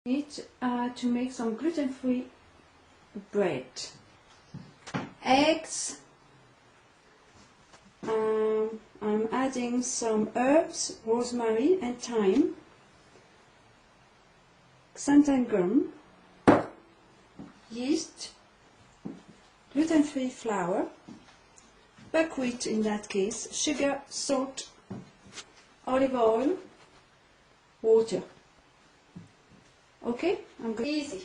Need to make some gluten-free bread. Eggs. I'm adding some herbs, rosemary and thyme, xanthan gum, yeast, gluten-free flour, buckwheat in that case, sugar, salt, olive oil, water. Okay, I'm good. Easy.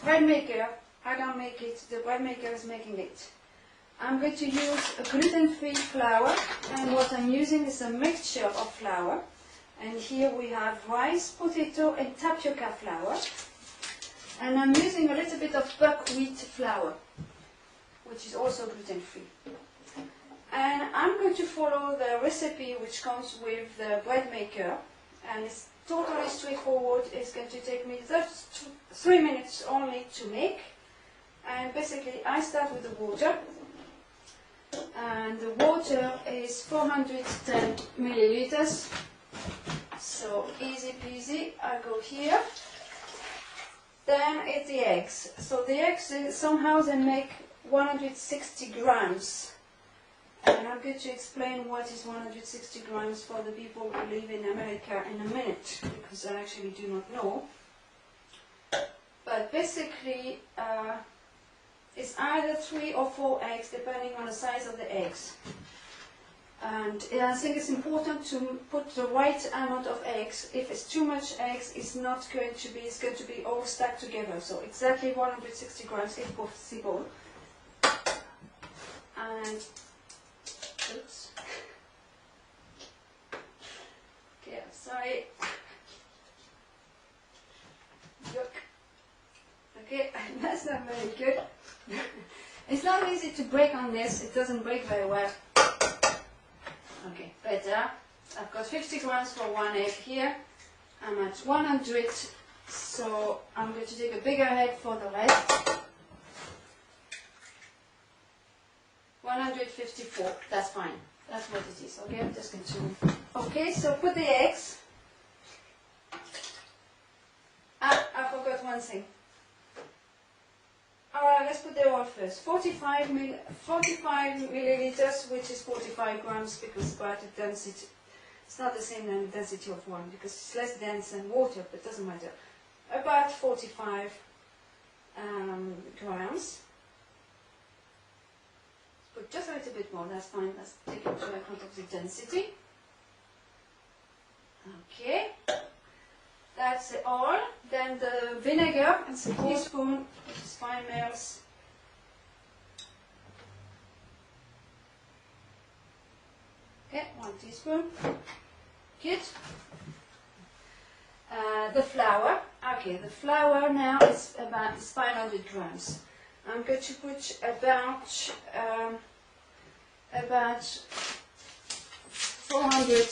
Bread maker, I don't make it, the bread maker is making it. I'm going to use a gluten-free flour, and what I'm using is a mixture of flour. And here we have rice, potato and tapioca flour. And I'm using a little bit of buckwheat flour, which is also gluten-free. And I'm going to follow the recipe which comes with the bread maker, and it's totally straightforward. It's going to take me just 3 minutes only to make. And basically I start with the water, and the water is 410 milliliters, so easy peasy. I go here. Then it's the eggs. So the eggs, somehow they make 160 grams. And I'm going to explain what is 160 grams for the people who live in America in a minute, because I actually do not know. But basically, it's either 3 or 4 eggs, depending on the size of the eggs. And I think it's important to put the right amount of eggs. If it's too much eggs, it's going to be all stacked together. So exactly 160 grams if possible. And oops. Okay, I'm sorry. Look. Okay, that's not very good. It's not easy to break on this. It doesn't break very well. Okay, better. I've got 50 grams for 1 egg here. I'm at 100, so I'm going to take a bigger egg for the rest. 154, that's fine. That's what it is. Okay, I'm just going to... Okay, so put the eggs. I forgot one thing. Alright, let's put the oil first. 45 milliliters, which is 45 grams, because by the density, it's not the same than the density of one, because it's less dense than water, but it doesn't matter. About 45 grams. Put just a little bit more, that's fine. Let's take into account of the density. Okay. That's the oil. Then the vinegar, it's a teaspoon, which is 5 ml. Okay, 1 teaspoon. Good. The flour. Okay, the flour now is about 500 grams. I'm going to put about 400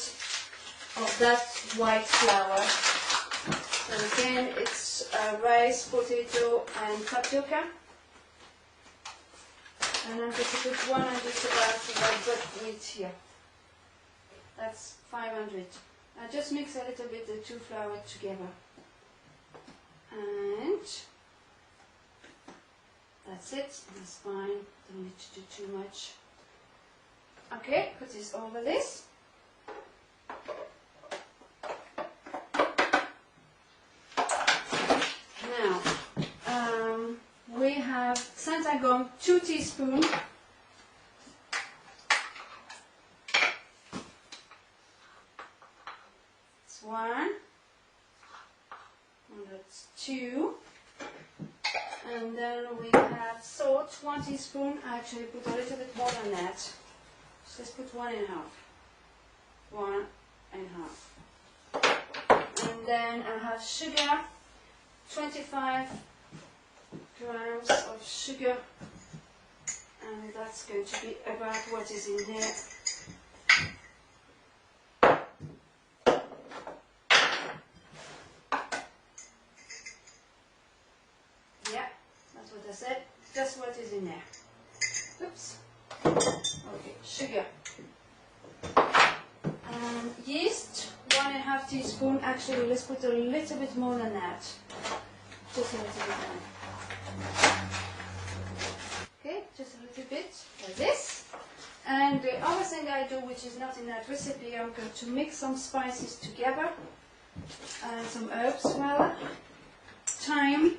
of that white flour. And again, it's rice, potato, and tapioca. And I'm going to put 100 about buckwheat here. That's 500. I just mix a little bit the 2 flour together. And that's it. That's fine. Don't need to do too much. Okay, put this over this. We have xanthan gum, 2 teaspoons. That's 1. And that's 2. And then we have salt, 1 teaspoon. I actually put a little bit more than that. So let's put 1.5. 1.5. And then I have sugar, 25 grams of sugar, and that's going to be about what is in there. Yeah, that's what I said, just what is in there. Oops. Okay, sugar. Yeast, 1.5 1/2 teaspoon. Actually, let's put a little bit more than that. Just a little bit more. Okay, just a little bit like this. And the other thing I do, which is not in that recipe, I'm going to mix some spices together. And some herbs, rather. Thyme,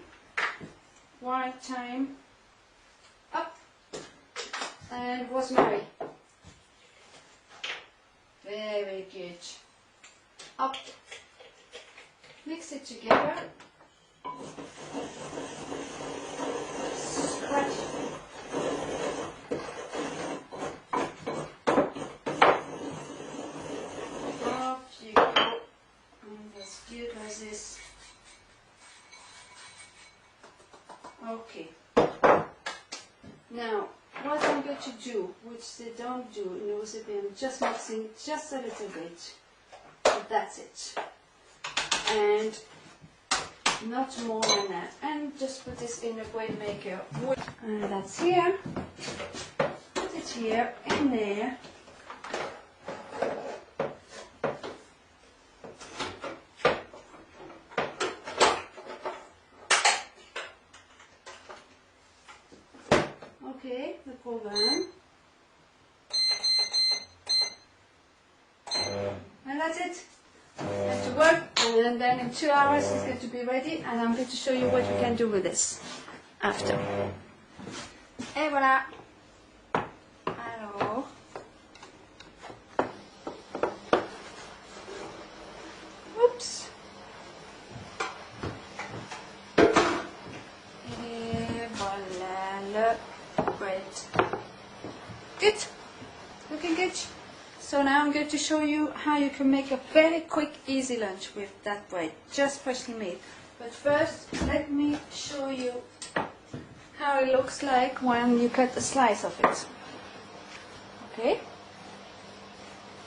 white thyme, up, and rosemary. Very good. Up. Mix it together. Scratch. Off you go. And that's good like this. Okay. Now, what I'm going to do, which they don't do in the recipe, I'm just mixing just a little bit. But that's it. And not more than that. And just put this in a bread maker. And that's here. Put it here, in there. Okay, the program. And that's it. Have to work, and then in 2 hours it's going to be ready, and I'm going to show you what we can do with this after. Et voilà. Alors. Oups. Et voilà le bread. Good. Looking good. So now I'm going to show you how you can make a very quick, easy lunch with that bread, just freshly made. But first, let me show you how it looks like when you cut a slice of it. Okay?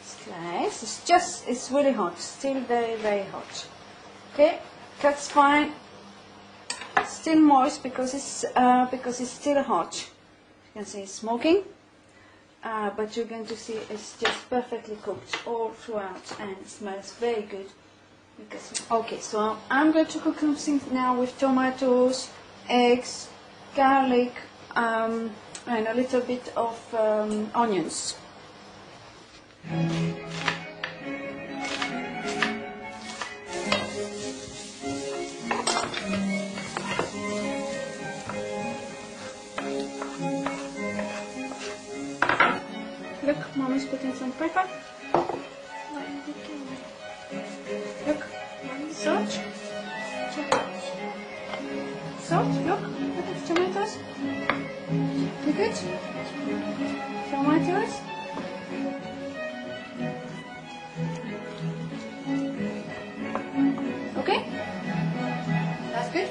Slice. It's really hot, still very, very hot. Okay? Cuts fine. Still moist because it's still hot. You can see it's smoking. But you're going to see it's just perfectly cooked all throughout, and it smells very good. Okay, so I'm going to cook something now with tomatoes, eggs, garlic, and a little bit of onions. Look, Mommy's putting some pepper. Look, salt. Salt, look at the tomatoes. You good? Tomatoes. Okay? That's good.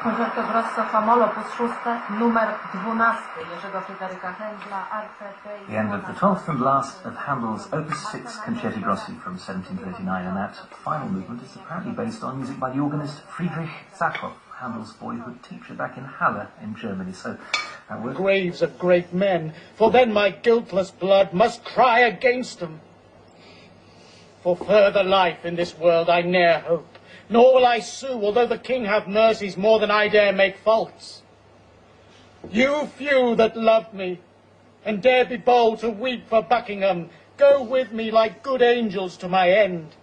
Koncerto Grosso Famolo, opus 6, numer 12, Jerzego Fryderyka Händla, The end of the 12th and last of Handel's Opus 6 Concerti Grossi from 1739, and that final movement is apparently based on music by the organist Friedrich Zakow, Handel's boyhood teacher back in Halle in Germany. So that was graves of great men, for then my guiltless blood must cry against them. For further life in this world I ne'er hope, nor will I sue, although the king have mercies more than I dare make faults. You few that love me, and dare be bold to weep for Buckingham, go with me like good angels to my end.